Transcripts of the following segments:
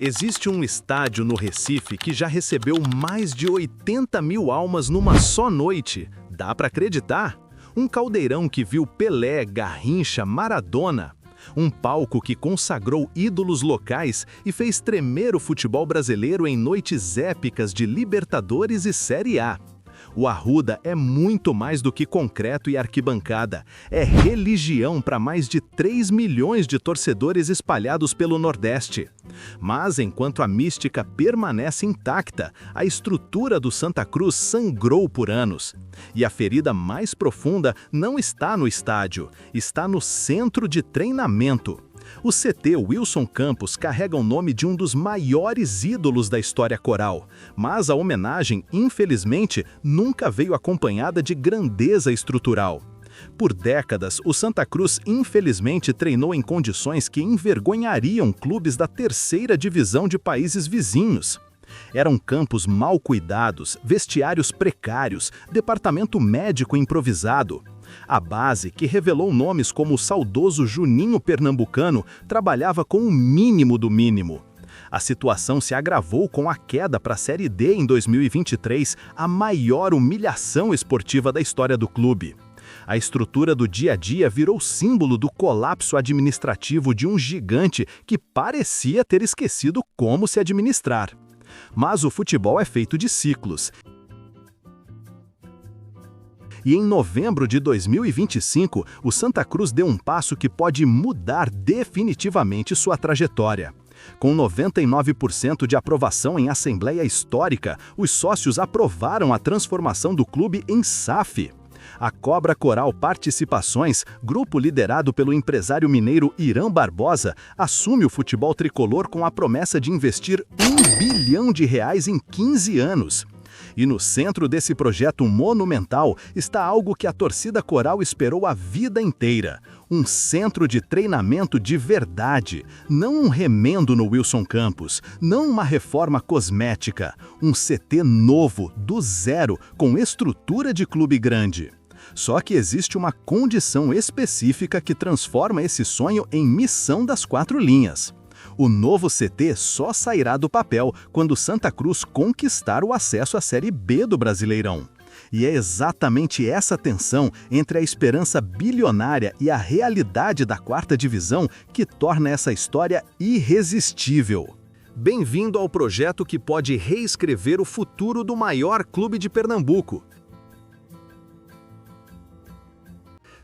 Existe um estádio no Recife que já recebeu mais de 80 mil almas numa só noite. Dá para acreditar? Um caldeirão que viu Pelé, Garrincha, Maradona. Um palco que consagrou ídolos locais e fez tremer o futebol brasileiro em noites épicas de Libertadores e Série A. O Arruda é muito mais do que concreto e arquibancada. É religião para mais de 3 milhões de torcedores espalhados pelo Nordeste. Mas, enquanto a mística permanece intacta, a estrutura do Santa Cruz sangrou por anos. E a ferida mais profunda não está no estádio, está no centro de treinamento. O CT Wilson Campos carrega o nome de um dos maiores ídolos da história coral, mas a homenagem, infelizmente, nunca veio acompanhada de grandeza estrutural. Por décadas, o Santa Cruz infelizmente treinou em condições que envergonhariam clubes da terceira divisão de países vizinhos. Eram campos mal cuidados, vestiários precários, departamento médico improvisado. A base, que revelou nomes como o saudoso Juninho Pernambucano, trabalhava com o mínimo do mínimo. A situação se agravou com a queda para a Série D em 2023, a maior humilhação esportiva da história do clube. A estrutura do dia a dia virou símbolo do colapso administrativo de um gigante que parecia ter esquecido como se administrar. Mas o futebol é feito de ciclos. E em novembro de 2025, o Santa Cruz deu um passo que pode mudar definitivamente sua trajetória. Com 99% de aprovação em Assembleia Histórica, os sócios aprovaram a transformação do clube em SAF. A Cobra Coral Participações, grupo liderado pelo empresário mineiro Irã Barbosa, assume o futebol tricolor com a promessa de investir R$ 1 bilhão em 15 anos. E no centro desse projeto monumental está algo que a torcida coral esperou a vida inteira. Um centro de treinamento de verdade. Não um remendo no Wilson Campos, não uma reforma cosmética. Um CT novo, do zero, com estrutura de clube grande. Só que existe uma condição específica que transforma esse sonho em missão das 4 linhas. O novo CT só sairá do papel quando Santa Cruz conquistar o acesso à Série B do Brasileirão. E é exatamente essa tensão entre a esperança bilionária e a realidade da 4ª divisão que torna essa história irresistível. Bem-vindo ao projeto que pode reescrever o futuro do maior clube de Pernambuco.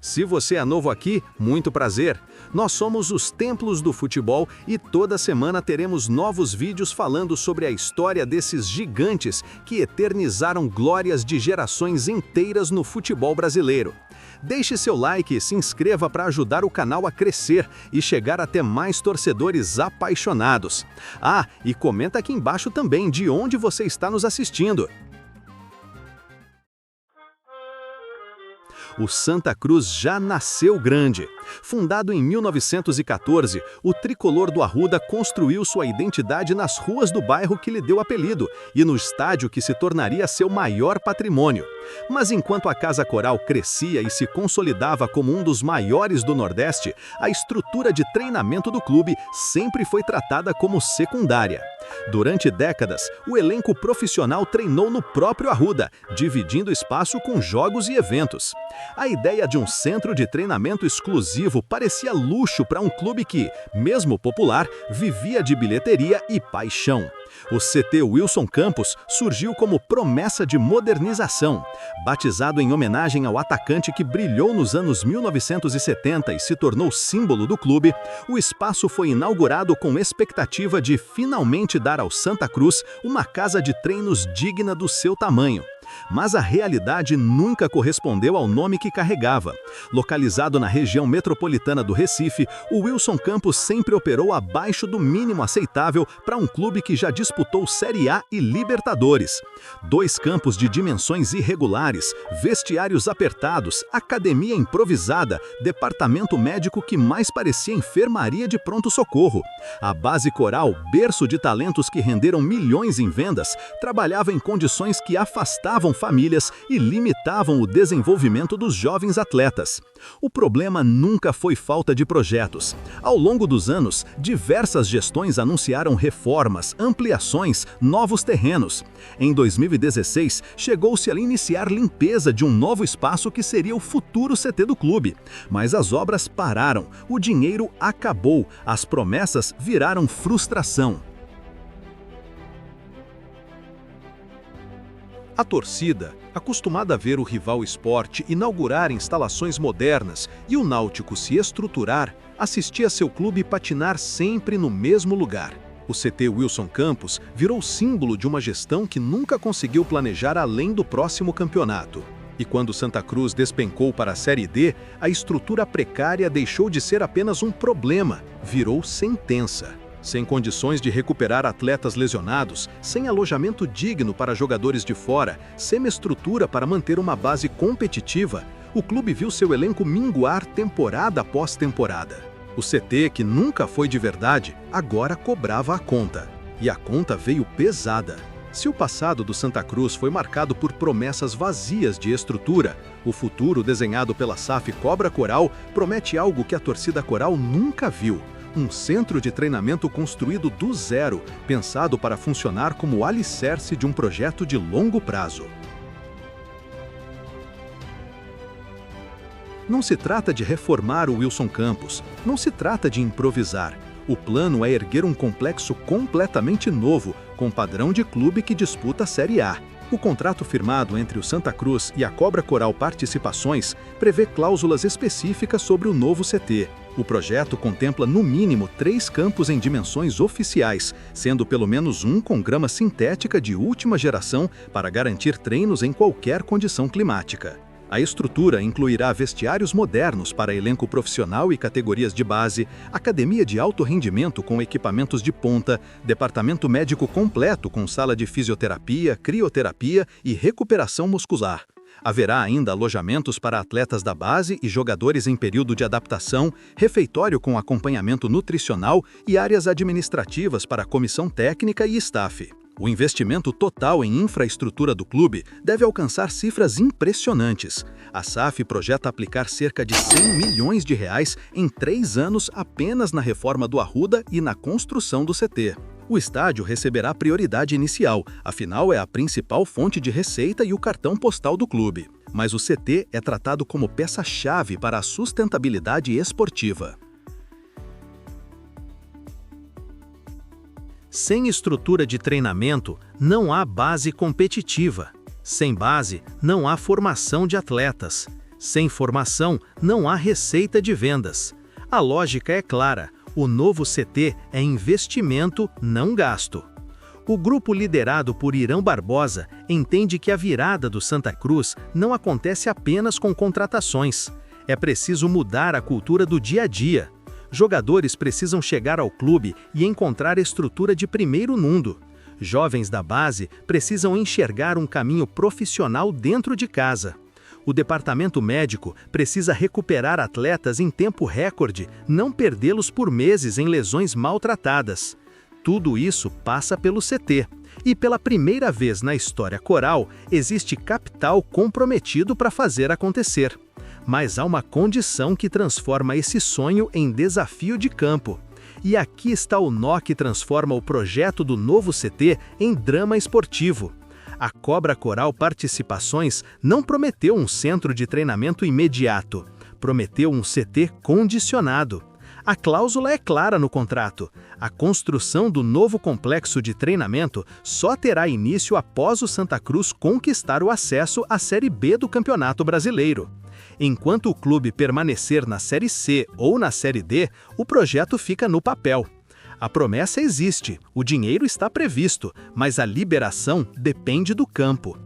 Se você é novo aqui, muito prazer. Nós somos os Templos do Futebol e toda semana teremos novos vídeos falando sobre a história desses gigantes que eternizaram glórias de gerações inteiras no futebol brasileiro. Deixe seu like e se inscreva para ajudar o canal a crescer e chegar até mais torcedores apaixonados. Ah, e comenta aqui embaixo também de onde você está nos assistindo. O Santa Cruz já nasceu grande. Fundado em 1914, o tricolor do Arruda construiu sua identidade nas ruas do bairro que lhe deu apelido e no estádio que se tornaria seu maior patrimônio. Mas enquanto a Casa Coral crescia e se consolidava como um dos maiores do Nordeste, a estrutura de treinamento do clube sempre foi tratada como secundária. Durante décadas, o elenco profissional treinou no próprio Arruda, dividindo espaço com jogos e eventos. A ideia de um centro de treinamento exclusivo parecia luxo para um clube que, mesmo popular, vivia de bilheteria e paixão. O CT Wilson Campos surgiu como promessa de modernização. Batizado em homenagem ao atacante que brilhou nos anos 1970 e se tornou símbolo do clube, o espaço foi inaugurado com expectativa de finalmente dar ao Santa Cruz uma casa de treinos digna do seu tamanho. Mas a realidade nunca correspondeu ao nome que carregava. Localizado na região metropolitana do Recife, o Wilson Campos sempre operou abaixo do mínimo aceitável para um clube que já disputou Série A e Libertadores. 2 campos de dimensões irregulares, vestiários apertados, academia improvisada, departamento médico que mais parecia enfermaria de pronto-socorro. A base coral, berço de talentos que renderam milhões em vendas, trabalhava em condições que afastavam frustravam famílias e limitavam o desenvolvimento dos jovens atletas. O problema nunca foi falta de projetos. Ao longo dos anos, diversas gestões anunciaram reformas, ampliações, novos terrenos. Em 2016, chegou-se a iniciar limpeza de um novo espaço que seria o futuro CT do clube. Mas as obras pararam, o dinheiro acabou, as promessas viraram frustração. A torcida, acostumada a ver o rival esporte inaugurar instalações modernas e o Náutico se estruturar, assistia seu clube patinar sempre no mesmo lugar. O CT Wilson Campos virou símbolo de uma gestão que nunca conseguiu planejar além do próximo campeonato. E quando Santa Cruz despencou para a Série D, a estrutura precária deixou de ser apenas um problema, virou sentença. Sem condições de recuperar atletas lesionados, sem alojamento digno para jogadores de fora, sem estrutura para manter uma base competitiva, o clube viu seu elenco minguar temporada após temporada. O CT, que nunca foi de verdade, agora cobrava a conta. E a conta veio pesada. Se o passado do Santa Cruz foi marcado por promessas vazias de estrutura, o futuro desenhado pela SAF Cobra Coral promete algo que a torcida coral nunca viu. Um centro de treinamento construído do zero, pensado para funcionar como alicerce de um projeto de longo prazo. Não se trata de reformar o Wilson Campos, não se trata de improvisar. O plano é erguer um complexo completamente novo, com padrão de clube que disputa a Série A. O contrato firmado entre o Santa Cruz e a Cobra Coral Participações prevê cláusulas específicas sobre o novo CT. O projeto contempla no mínimo 3 campos em dimensões oficiais, sendo pelo menos um com grama sintética de última geração para garantir treinos em qualquer condição climática. A estrutura incluirá vestiários modernos para elenco profissional e categorias de base, academia de alto rendimento com equipamentos de ponta, departamento médico completo com sala de fisioterapia, crioterapia e recuperação muscular. Haverá ainda alojamentos para atletas da base e jogadores em período de adaptação, refeitório com acompanhamento nutricional e áreas administrativas para a comissão técnica e staff. O investimento total em infraestrutura do clube deve alcançar cifras impressionantes. A SAF projeta aplicar cerca de R$100 milhões em 3 anos apenas na reforma do Arruda e na construção do CT. O estádio receberá prioridade inicial, afinal é a principal fonte de receita e o cartão postal do clube. Mas o CT é tratado como peça-chave para a sustentabilidade esportiva. Sem estrutura de treinamento, não há base competitiva. Sem base, não há formação de atletas. Sem formação, não há receita de vendas. A lógica é clara, o novo CT é investimento, não gasto. O grupo liderado por Irã Barbosa entende que a virada do Santa Cruz não acontece apenas com contratações. É preciso mudar a cultura do dia a dia. Jogadores precisam chegar ao clube e encontrar estrutura de primeiro mundo. Jovens da base precisam enxergar um caminho profissional dentro de casa. O departamento médico precisa recuperar atletas em tempo recorde, não perdê-los por meses em lesões maltratadas. Tudo isso passa pelo CT. E pela primeira vez na história coral, existe capital comprometido para fazer acontecer. Mas há uma condição que transforma esse sonho em desafio de campo. E aqui está o nó que transforma o projeto do novo CT em drama esportivo. A Cobra Coral Participações não prometeu um centro de treinamento imediato, prometeu um CT condicionado. A cláusula é clara no contrato. A construção do novo complexo de treinamento só terá início após o Santa Cruz conquistar o acesso à Série B do Campeonato Brasileiro. Enquanto o clube permanecer na Série C ou na Série D, o projeto fica no papel. A promessa existe, o dinheiro está previsto, mas a liberação depende do campo.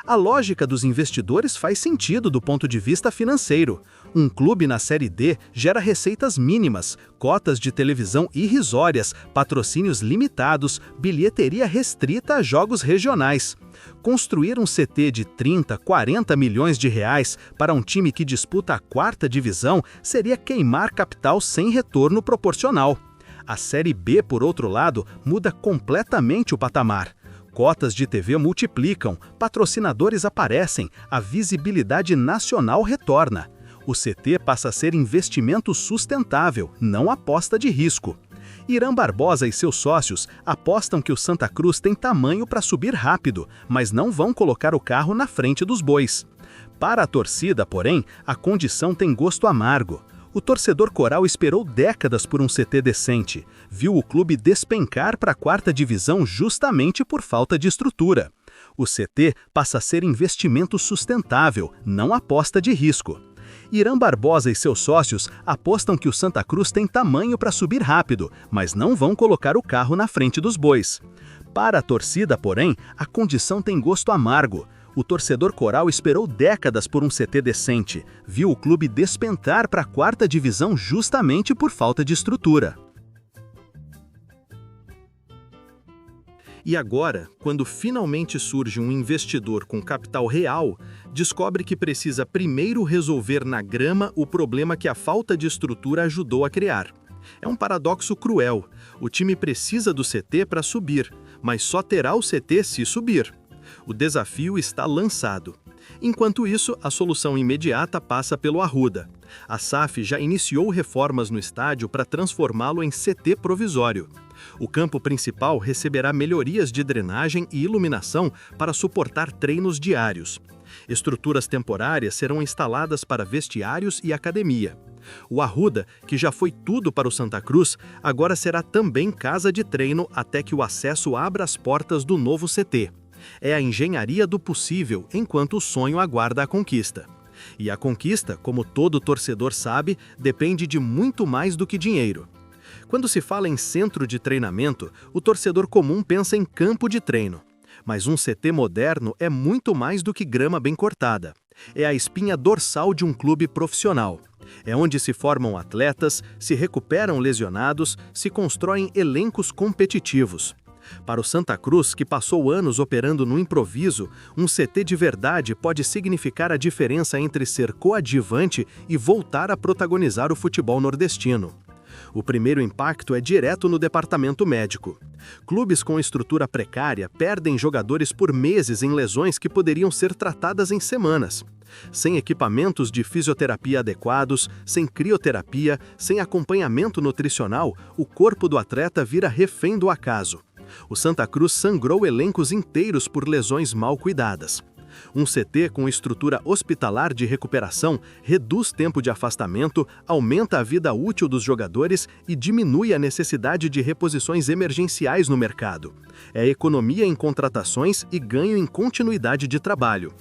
A lógica dos investidores faz sentido do ponto de vista financeiro. Um clube na Série D gera receitas mínimas, cotas de televisão irrisórias, patrocínios limitados, bilheteria restrita a jogos regionais. Construir um CT de 30, 40 milhões de reais para um time que disputa a 4ª divisão seria queimar capital sem retorno proporcional. A Série B, por outro lado, muda completamente o patamar. Cotas de TV multiplicam, patrocinadores aparecem, a visibilidade nacional retorna. O CT passa a ser investimento sustentável, não aposta de risco. Irã Barbosa e seus sócios apostam que o Santa Cruz tem tamanho para subir rápido, mas não vão colocar o carro na frente dos bois. Para a torcida, porém, a condição tem gosto amargo. O torcedor coral esperou décadas por um CT decente, viu o clube despencar para a 4ª divisão justamente por falta de estrutura. O CT passa a ser investimento sustentável, não aposta de risco. Irã Barbosa e seus sócios apostam que o Santa Cruz tem tamanho para subir rápido, mas não vão colocar o carro na frente dos bois. Para a torcida, porém, a condição tem gosto amargo. O torcedor coral esperou décadas por um CT decente, viu o clube despencar para a 4ª divisão justamente por falta de estrutura. E agora, quando finalmente surge um investidor com capital real, descobre que precisa primeiro resolver na grama o problema que a falta de estrutura ajudou a criar. É um paradoxo cruel. O time precisa do CT para subir, mas só terá o CT se subir. O desafio está lançado. Enquanto isso, a solução imediata passa pelo Arruda. A SAF já iniciou reformas no estádio para transformá-lo em CT provisório. O campo principal receberá melhorias de drenagem e iluminação para suportar treinos diários. Estruturas temporárias serão instaladas para vestiários e academia. O Arruda, que já foi tudo para o Santa Cruz, agora será também casa de treino até que o acesso abra as portas do novo CT. É a engenharia do possível, enquanto o sonho aguarda a conquista. E a conquista, como todo torcedor sabe, depende de muito mais do que dinheiro. Quando se fala em centro de treinamento, o torcedor comum pensa em campo de treino. Mas um CT moderno é muito mais do que grama bem cortada. É a espinha dorsal de um clube profissional. É onde se formam atletas, se recuperam lesionados, se constroem elencos competitivos. Para o Santa Cruz, que passou anos operando no improviso, um CT de verdade pode significar a diferença entre ser coadjuvante e voltar a protagonizar o futebol nordestino. O primeiro impacto é direto no departamento médico. Clubes com estrutura precária perdem jogadores por meses em lesões que poderiam ser tratadas em semanas. Sem equipamentos de fisioterapia adequados, sem crioterapia, sem acompanhamento nutricional, o corpo do atleta vira refém do acaso. O Santa Cruz sangrou elencos inteiros por lesões mal cuidadas. Um CT com estrutura hospitalar de recuperação reduz tempo de afastamento, aumenta a vida útil dos jogadores e diminui a necessidade de reposições emergenciais no mercado. É economia em contratações e ganho em continuidade de trabalho.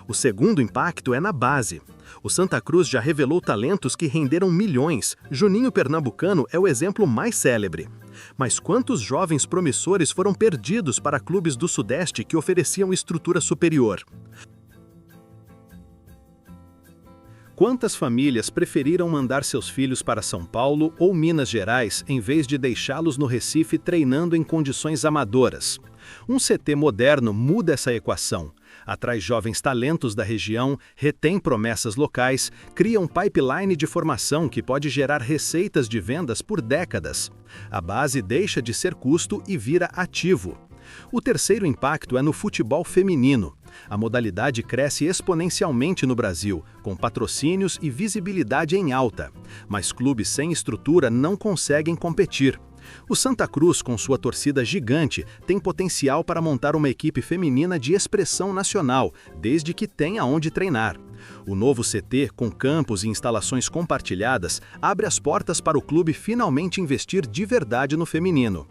O segundo impacto é na base. O Santa Cruz já revelou talentos que renderam milhões. Juninho Pernambucano é o exemplo mais célebre. Mas quantos jovens promissores foram perdidos para clubes do Sudeste que ofereciam estrutura superior? Quantas famílias preferiram mandar seus filhos para São Paulo ou Minas Gerais em vez de deixá-los no Recife treinando em condições amadoras? Um CT moderno muda essa equação. Atrai jovens talentos da região, retém promessas locais, cria um pipeline de formação que pode gerar receitas de vendas por décadas. A base deixa de ser custo e vira ativo. O terceiro impacto é no futebol feminino. A modalidade cresce exponencialmente no Brasil, com patrocínios e visibilidade em alta. Mas clubes sem estrutura não conseguem competir. O Santa Cruz, com sua torcida gigante, tem potencial para montar uma equipe feminina de expressão nacional, desde que tenha onde treinar. O novo CT, com campos e instalações compartilhadas, abre as portas para o clube finalmente investir de verdade no feminino.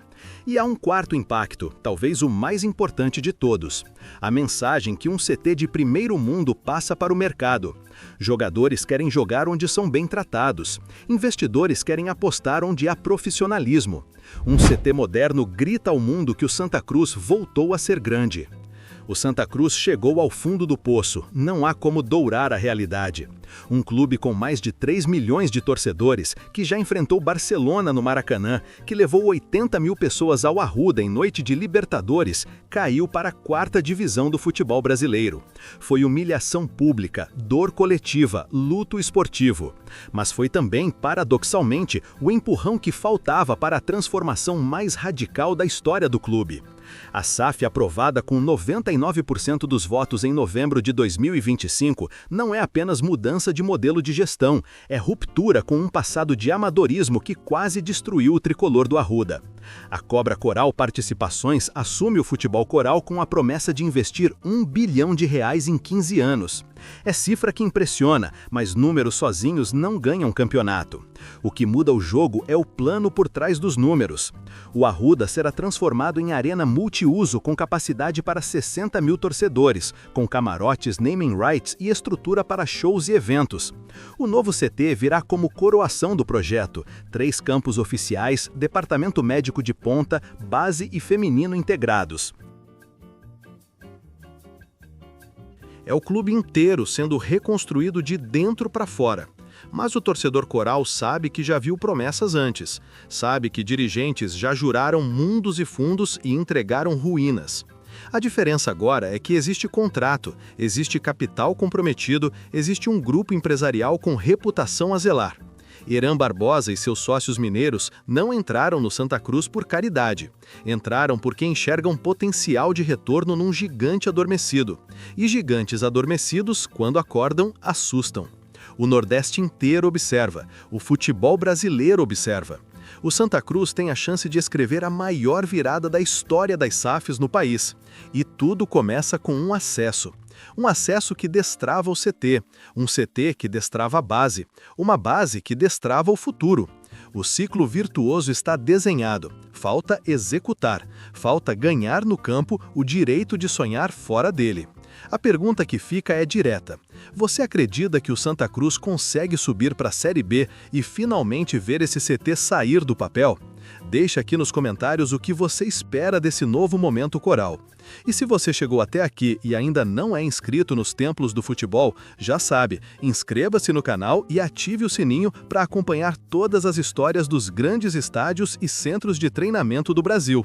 E há um quarto impacto, talvez o mais importante de todos. A mensagem que um CT de primeiro mundo passa para o mercado. Jogadores querem jogar onde são bem tratados. Investidores querem apostar onde há profissionalismo. Um CT moderno grita ao mundo que o Santa Cruz voltou a ser grande. O Santa Cruz chegou ao fundo do poço, não há como dourar a realidade. Um clube com mais de 3 milhões de torcedores, que já enfrentou Barcelona no Maracanã, que levou 80 mil pessoas ao Arruda em noite de Libertadores, caiu para a 4ª divisão do futebol brasileiro. Foi humilhação pública, dor coletiva, luto esportivo. Mas foi também, paradoxalmente, o empurrão que faltava para a transformação mais radical da história do clube. A SAF, aprovada com 99% dos votos em novembro de 2025, não é apenas mudança de modelo de gestão, é ruptura com um passado de amadorismo que quase destruiu o tricolor do Arruda. A Cobra Coral Participações assume o futebol coral com a promessa de investir R$ 1 bilhão em 15 anos. É cifra que impressiona, mas números sozinhos não ganham campeonato. O que muda o jogo é o plano por trás dos números. O Arruda será transformado em arena multiuso com capacidade para 60 mil torcedores, com camarotes, naming rights e estrutura para shows e eventos. O novo CT virá como coroação do projeto: 3 campos oficiais, departamento médico de ponta, base e feminino integrados. É o clube inteiro sendo reconstruído de dentro para fora. Mas o torcedor coral sabe que já viu promessas antes. Sabe que dirigentes já juraram mundos e fundos e entregaram ruínas. A diferença agora é que existe contrato, existe capital comprometido, existe um grupo empresarial com reputação a zelar. Hernan Barbosa e seus sócios mineiros não entraram no Santa Cruz por caridade. Entraram porque enxergam potencial de retorno num gigante adormecido. E gigantes adormecidos, quando acordam, assustam. O Nordeste inteiro observa, o futebol brasileiro observa. O Santa Cruz tem a chance de escrever a maior virada da história das SAFs no país. E tudo começa com um acesso. Um acesso que destrava o CT, um CT que destrava a base, uma base que destrava o futuro. O ciclo virtuoso está desenhado, falta executar, falta ganhar no campo o direito de sonhar fora dele. A pergunta que fica é direta. Você acredita que o Santa Cruz consegue subir para a Série B e finalmente ver esse CT sair do papel? Deixa aqui nos comentários o que você espera desse novo momento coral. E se você chegou até aqui e ainda não é inscrito nos Templos do Futebol, já sabe, inscreva-se no canal e ative o sininho para acompanhar todas as histórias dos grandes estádios e centros de treinamento do Brasil.